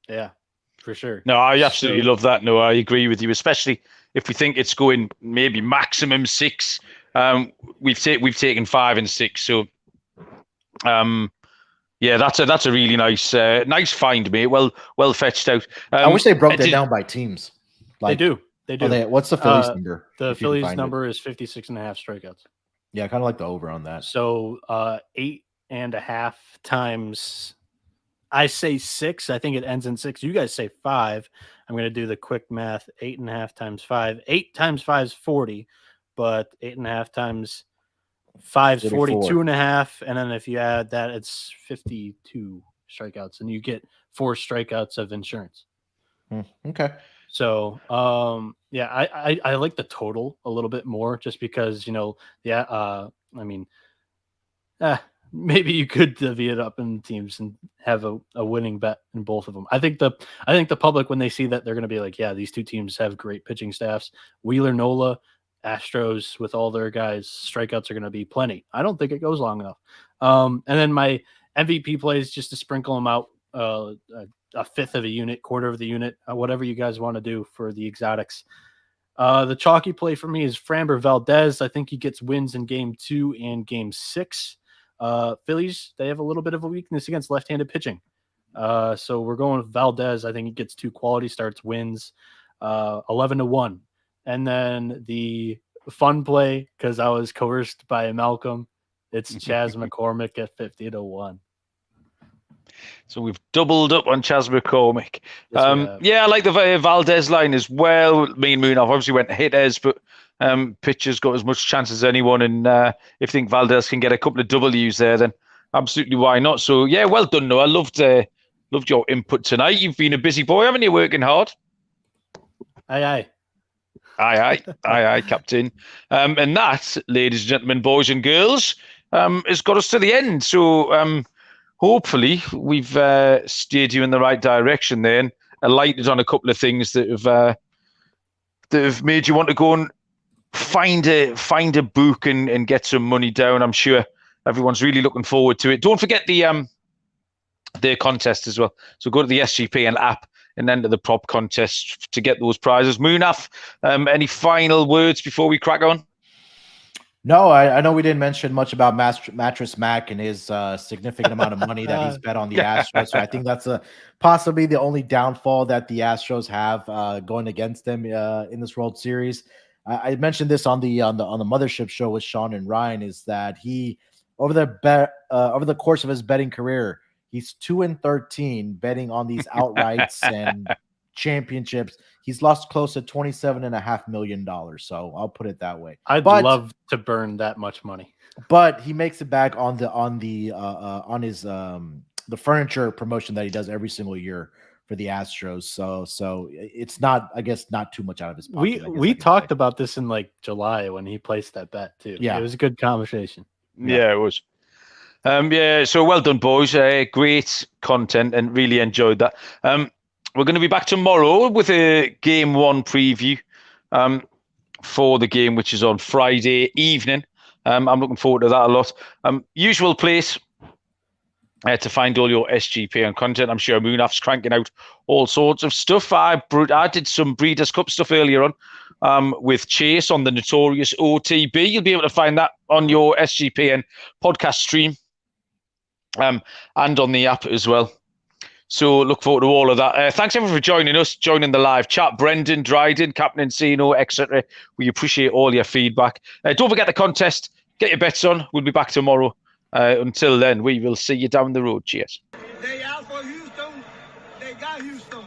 Yeah, for sure. No, I absolutely love that. No, I agree with you, especially if we think it's going maybe maximum 6. We've taken 5 and 6, so yeah, that's a really nice find, mate. Well fetched out. I wish they broke that down by teams. Like, they do. What's the Phillies number? The Phillies number is 56.5 strikeouts. Yeah, I kind of like the over on that. So 8.5 times, I say 6. I think it ends in 6. You guys say 5. I'm going to do the quick math. 8.5 times 5. 8 times 5 is 40, but 8.5 times 5 is 42.5. And then if you add that, it's 52 strikeouts, and you get 4 strikeouts of insurance. Okay. So, yeah, I like the total a little bit more just because, maybe you could divvy it up in teams and have a winning bet in both of them. I think the public, when they see that, they're going to be like, yeah, these 2 teams have great pitching staffs. Wheeler, Nola, Astros with all their guys, strikeouts are going to be plenty. I don't think it goes long enough. And then my MVP plays, just to sprinkle them out, a fifth of a unit, quarter of the unit, whatever you guys want to do for the exotics. The chalky play for me is Framber Valdez. I think he gets wins in game 2 and game 6. Phillies, they have a little bit of a weakness against left-handed pitching. So we're going with Valdez. I think he gets 2 quality starts, wins 11-1. And then the fun play, because I was coerced by Malcolm, it's Chas McCormick at 50-1. So we've doubled up on Chas McCormick. Yeah, I like the Valdez line as well. Me and Moonhoff obviously went hitters, but pitchers got as much chance as anyone. And if you think Valdez can get a couple of W's there, then absolutely why not? So yeah, well done, Noah. Loved your input tonight. You've been a busy boy, haven't you? Working hard. Aye, Captain. And that, ladies and gentlemen, boys and girls, has got us to the end. So hopefully we've steered you in the right direction there and alighted on a couple of things that have made you want to go and find a book and get some money down. I'm sure everyone's really looking forward to it. Don't forget the contest as well. So go to the SGPN app and enter the prop contest to get those prizes. Munaf, any final words before we crack on? No, I know we didn't mention much about Mattress Mac and his significant amount of money that he's bet on the Astros. So I think that's possibly the only downfall that the Astros have going against them in this World Series. I mentioned this on the Mothership show with Sean and Ryan, is that he over the course of his betting career, he's 2-13 betting on these outrights and championships. He's lost close to $27.5 million. So I'll put it that way. I'd love to burn that much money, but he makes it back on his the furniture promotion that he does every single year for the Astros. So it's not, I guess, not too much out of his pocket. We talked about this in like July when he placed that bet too. Yeah, it was a good conversation. Yeah, it was. So well done, boys. Great content and really enjoyed that. We're going to be back tomorrow with a Game 1 preview for the game, which is on Friday evening. I'm looking forward to that a lot. Usual place to find all your SGP and content. I'm sure Munaf's cranking out all sorts of stuff. I did some Breeders' Cup stuff earlier on with Chase on the notorious OTB. You'll be able to find that on your SGPN podcast stream and on the app as well. So look forward to all of that. Thanks everyone for joining us, joining the live chat. Brendan, Dryden, Captain Encino, etc. We appreciate all your feedback. Don't forget the contest. Get your bets on. We'll be back tomorrow. Until then, we will see you down the road. Cheers. They out for Houston. They got Houston.